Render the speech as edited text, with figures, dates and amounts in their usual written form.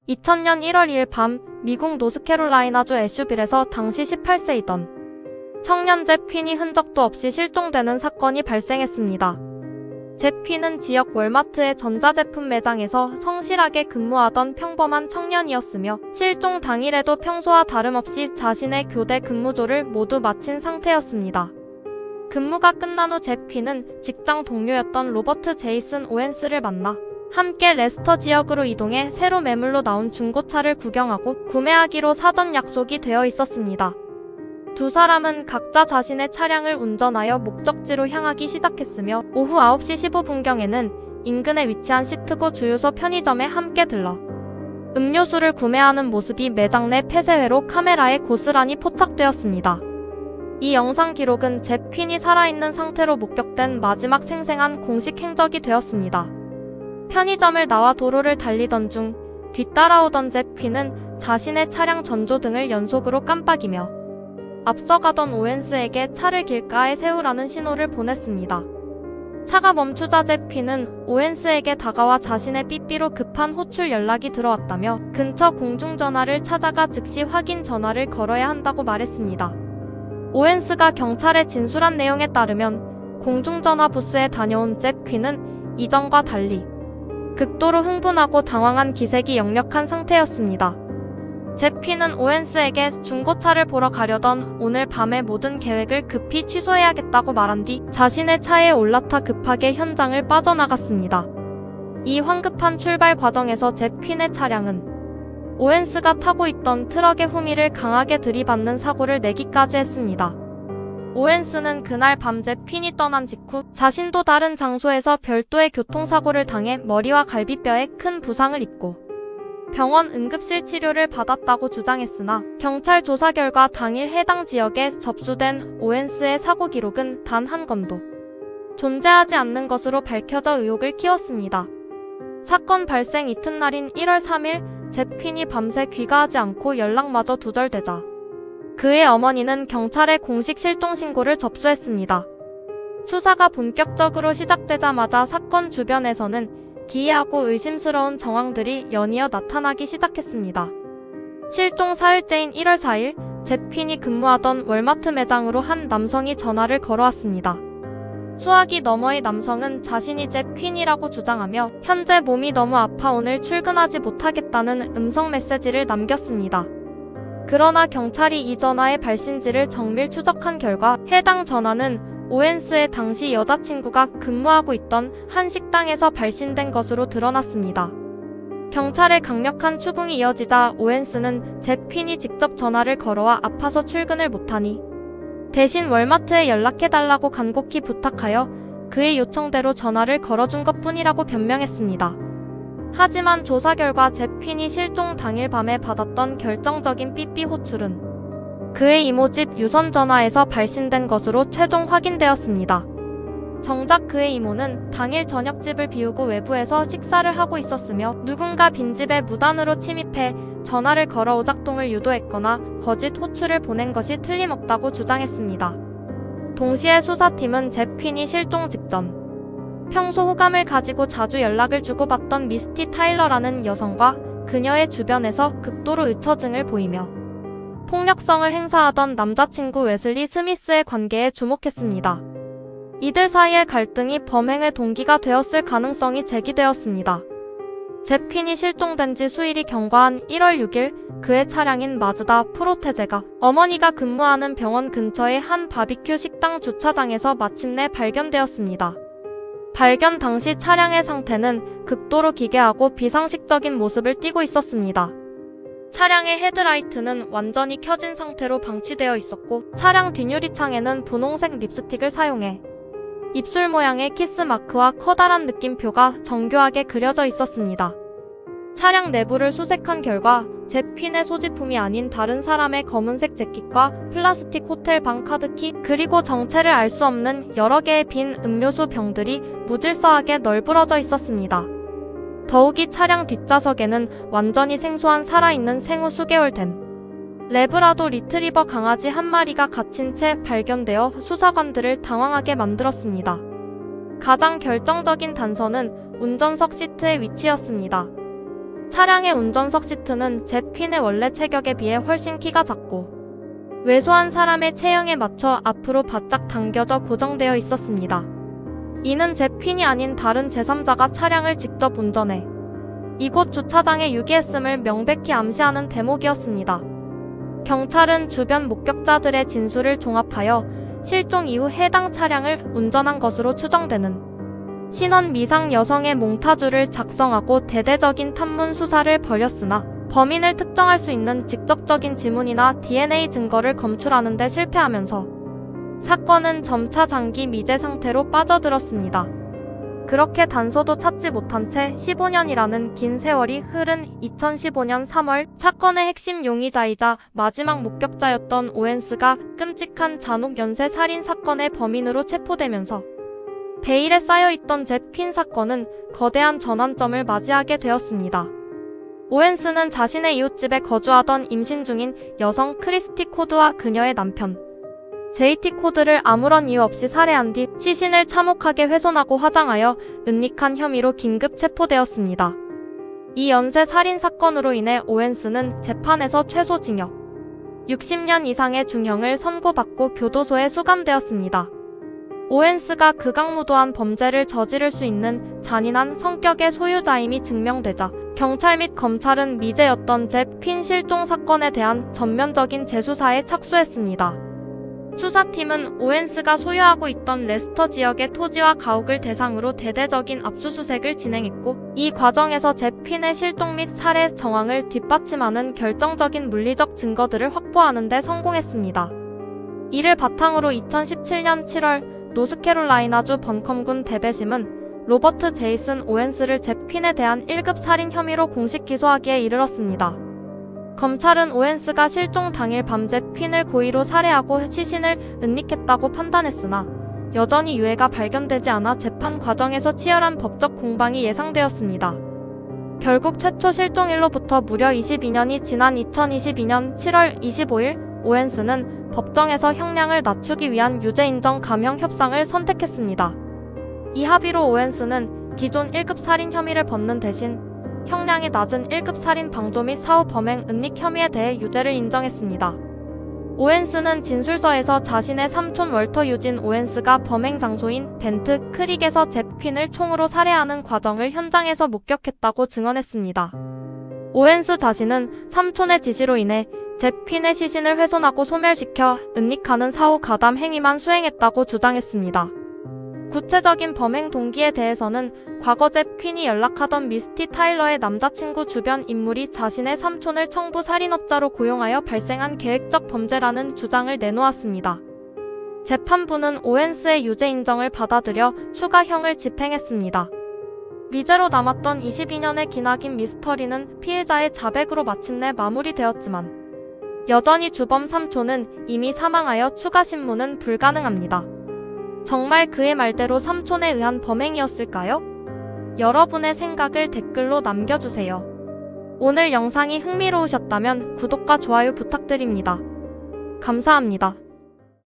2000년 1월 2일 밤 미국 노스캐롤라이나주 애슈빌에서 당시 18세이던 청년 잽 퀸이 흔적도 없이 실종되는 사건이 발생했습니다. 잽 퀸은 지역 월마트의 전자제품 매장에서 성실하게 근무하던 평범한 청년이었으며 실종 당일에도 평소와 다름없이 자신의 교대 근무조를 모두 마친 상태였습니다. 근무가 끝난 후 잽 퀸은 직장 동료였던 로버트 제이슨 오웬스를 만나 함께 레스터 지역으로 이동해 새로 매물로 나온 중고차를 구경하고 구매하기로 사전 약속이 되어 있었습니다. 두 사람은 각자 자신의 차량을 운전하여 목적지로 향하기 시작했으며 오후 9시 15분경에는 인근에 위치한 시트고 주유소 편의점에 함께 들러 음료수를 구매하는 모습이 매장 내 폐쇄회로 카메라에 고스란히 포착되었습니다. 이 영상 기록은 잽 퀸이 살아있는 상태로 목격된 마지막 생생한 공식 행적이 되었습니다. 편의점을 나와 도로를 달리던 중 뒤따라오던 잽 퀸은 자신의 차량 전조등을 연속으로 깜빡이며 앞서가던 오웬스에게 차를 길가에 세우라는 신호를 보냈습니다. 차가 멈추자 잽 퀸은 오웬스에게 다가와 자신의 삐삐로 급한 호출 연락이 들어왔다며 근처 공중전화를 찾아가 즉시 확인 전화를 걸어야 한다고 말했습니다. 오웬스가 경찰에 진술한 내용에 따르면 공중전화 부스에 다녀온 잽 퀸은 이전과 달리 극도로 흥분하고 당황한 기색이 역력한 상태였습니다. 잽 퀸은 오웬스에게 중고차를 보러 가려던 오늘 밤의 모든 계획을 급히 취소해야겠다고 말한 뒤 자신의 차에 올라타 급하게 현장을 빠져나갔습니다. 이 황급한 출발 과정에서 잽 퀸의 차량은 오웬스가 타고 있던 트럭의 후미를 강하게 들이받는 사고를 내기까지 했습니다. 오웬스는 그날 밤 잽 퀸이 떠난 직후 자신도 다른 장소에서 별도의 교통사고를 당해 머리와 갈비뼈에 큰 부상을 입고 병원 응급실 치료를 받았다고 주장했으나 경찰 조사 결과 당일 해당 지역에 접수된 오웬스의 사고 기록은 단 한 건도 존재하지 않는 것으로 밝혀져 의혹을 키웠습니다. 사건 발생 이튿날인 1월 3일 잽 퀸이 밤새 귀가하지 않고 연락마저 두절되자 그의 어머니는 경찰에 공식 실종 신고를 접수했습니다. 수사가 본격적으로 시작되자마자 사건 주변에서는 기이하고 의심스러운 정황들이 연이어 나타나기 시작했습니다. 실종 사흘째인 1월 4일 잽 퀸이 근무하던 월마트 매장으로 한 남성이 전화를 걸어왔습니다. 수화기 너머의 남성은 자신이 잽 퀸이라고 주장하며 현재 몸이 너무 아파 오늘 출근하지 못하겠다는 음성 메시지를 남겼습니다. 그러나 경찰이 이 전화의 발신지를 정밀 추적한 결과 해당 전화는 오웬스의 당시 여자친구가 근무하고 있던 한 식당에서 발신된 것으로 드러났습니다. 경찰의 강력한 추궁이 이어지자 오웬스는 잽 퀸이 직접 전화를 걸어와 아파서 출근을 못하니 대신 월마트에 연락해달라고 간곡히 부탁하여 그의 요청대로 전화를 걸어준 것뿐이라고 변명했습니다. 하지만 조사 결과 잽 퀸이 실종 당일 밤에 받았던 결정적인 삐삐 호출은 그의 이모집 유선전화에서 발신된 것으로 최종 확인되었습니다. 정작 그의 이모는 당일 저녁 집을 비우고 외부에서 식사를 하고 있었으며 누군가 빈집에 무단으로 침입해 전화를 걸어 오작동을 유도했거나 거짓 호출을 보낸 것이 틀림없다고 주장했습니다. 동시에 수사팀은 잽 퀸이 실종 직전 평소 호감을 가지고 자주 연락을 주고받던 미스티 타일러라는 여성과 그녀의 주변에서 극도로 의처증을 보이며 폭력성을 행사하던 남자친구 웨슬리 스미스의 관계에 주목했습니다. 이들 사이의 갈등이 범행의 동기가 되었을 가능성이 제기되었습니다. 잽 퀸이 실종된 지 수일이 경과한 1월 6일 그의 차량인 마즈다 프로테제가 어머니가 근무하는 병원 근처의 한 바비큐 식당 주차장에서 마침내 발견되었습니다. 발견 당시 차량의 상태는 극도로 기괴하고 비상식적인 모습을 띠고 있었습니다. 차량의 헤드라이트는 완전히 켜진 상태로 방치되어 있었고 차량 뒷유리창에는 분홍색 립스틱을 사용해 입술 모양의 키스 마크와 커다란 느낌표가 정교하게 그려져 있었습니다. 차량 내부를 수색한 결과 잽 퀸의 소지품이 아닌 다른 사람의 검은색 재킷과 플라스틱 호텔 방 카드키 그리고 정체를 알 수 없는 여러 개의 빈 음료수 병들이 무질서하게 널브러져 있었습니다. 더욱이 차량 뒷좌석에는 완전히 생소한 살아있는 생후 수개월 된 레브라도 리트리버 강아지 한 마리가 갇힌 채 발견되어 수사관들을 당황하게 만들었습니다. 가장 결정적인 단서는 운전석 시트의 위치였습니다. 차량의 운전석 시트는 잽 퀸의 원래 체격에 비해 훨씬 키가 작고 왜소한 사람의 체형에 맞춰 앞으로 바짝 당겨져 고정되어 있었습니다. 이는 잽 퀸이 아닌 다른 제3자가 차량을 직접 운전해 이곳 주차장에 유기했음을 명백히 암시하는 대목이었습니다. 경찰은 주변 목격자들의 진술을 종합하여 실종 이후 해당 차량을 운전한 것으로 추정되는 신원 미상 여성의 몽타주를 작성하고 대대적인 탐문 수사를 벌였으나 범인을 특정할 수 있는 직접적인 지문이나 DNA 증거를 검출하는 데 실패하면서 사건은 점차 장기 미제 상태로 빠져들었습니다. 그렇게 단서도 찾지 못한 채 15년이라는 긴 세월이 흐른 2015년 3월 사건의 핵심 용의자이자 마지막 목격자였던 오웬스가 끔찍한 잔혹 연쇄 살인 사건의 범인으로 체포되면서 베일에 쌓여있던 잽 퀸 사건은 거대한 전환점을 맞이하게 되었습니다. 오웬스는 자신의 이웃집에 거주하던 임신 중인 여성 크리스티 코드와 그녀의 남편 JT 코드를 아무런 이유 없이 살해한 뒤 시신을 참혹하게 훼손하고 화장하여 은닉한 혐의로 긴급 체포되었습니다. 이 연쇄 살인 사건으로 인해 오웬스는 재판에서 최소 징역 60년 이상의 중형을 선고받고 교도소에 수감되었습니다. 오웬스가 극악무도한 범죄를 저지를 수 있는 잔인한 성격의 소유자임이 증명되자 경찰 및 검찰은 미제였던 잽 퀸 실종 사건에 대한 전면적인 재수사에 착수했습니다. 수사팀은 오웬스가 소유하고 있던 레스터 지역의 토지와 가옥을 대상으로 대대적인 압수수색을 진행했고 이 과정에서 잽 퀸의 실종 및 살해 정황을 뒷받침하는 결정적인 물리적 증거들을 확보하는 데 성공했습니다. 이를 바탕으로 2017년 7월 노스캐롤라이나주 번컴군 대배심은 로버트 제이슨 오웬스를 잽 퀸에 대한 1급 살인 혐의로 공식 기소하기에 이르렀습니다. 검찰은 오웬스가 실종 당일 밤 잽 퀸을 고의로 살해하고 시신을 은닉했다고 판단했으나 여전히 유해가 발견되지 않아 재판 과정에서 치열한 법적 공방이 예상되었습니다. 결국 최초 실종일로부터 무려 22년이 지난 2022년 7월 25일 오웬스는 법정에서 형량을 낮추기 위한 유죄 인정 감형 협상을 선택했습니다. 이 합의로 오웬스는 기존 1급 살인 혐의를 벗는 대신 형량이 낮은 1급 살인 방조 및 사후 범행 은닉 혐의에 대해 유죄를 인정했습니다. 오웬스는 진술서에서 자신의 삼촌 월터 유진 오웬스가 범행 장소인 벤트 크릭에서 잽 퀸을 총으로 살해하는 과정을 현장에서 목격했다고 증언했습니다. 오웬스 자신은 삼촌의 지시로 인해 잽 퀸의 시신을 훼손하고 소멸시켜 은닉하는 사후 가담 행위만 수행했다고 주장했습니다. 구체적인 범행 동기에 대해서는 과거 잽 퀸이 연락하던 미스티 타일러의 남자친구 주변 인물이 자신의 삼촌을 청부 살인업자로 고용하여 발생한 계획적 범죄라는 주장을 내놓았습니다. 재판부는 오웬스의 유죄 인정을 받아들여 추가형을 집행했습니다. 미제로 남았던 22년의 기나긴 미스터리는 피해자의 자백으로 마침내 마무리되었지만 여전히 주범 삼촌은 이미 사망하여 추가 신문은 불가능합니다. 정말 그의 말대로 삼촌에 의한 범행이었을까요? 여러분의 생각을 댓글로 남겨주세요. 오늘 영상이 흥미로우셨다면 구독과 좋아요 부탁드립니다. 감사합니다.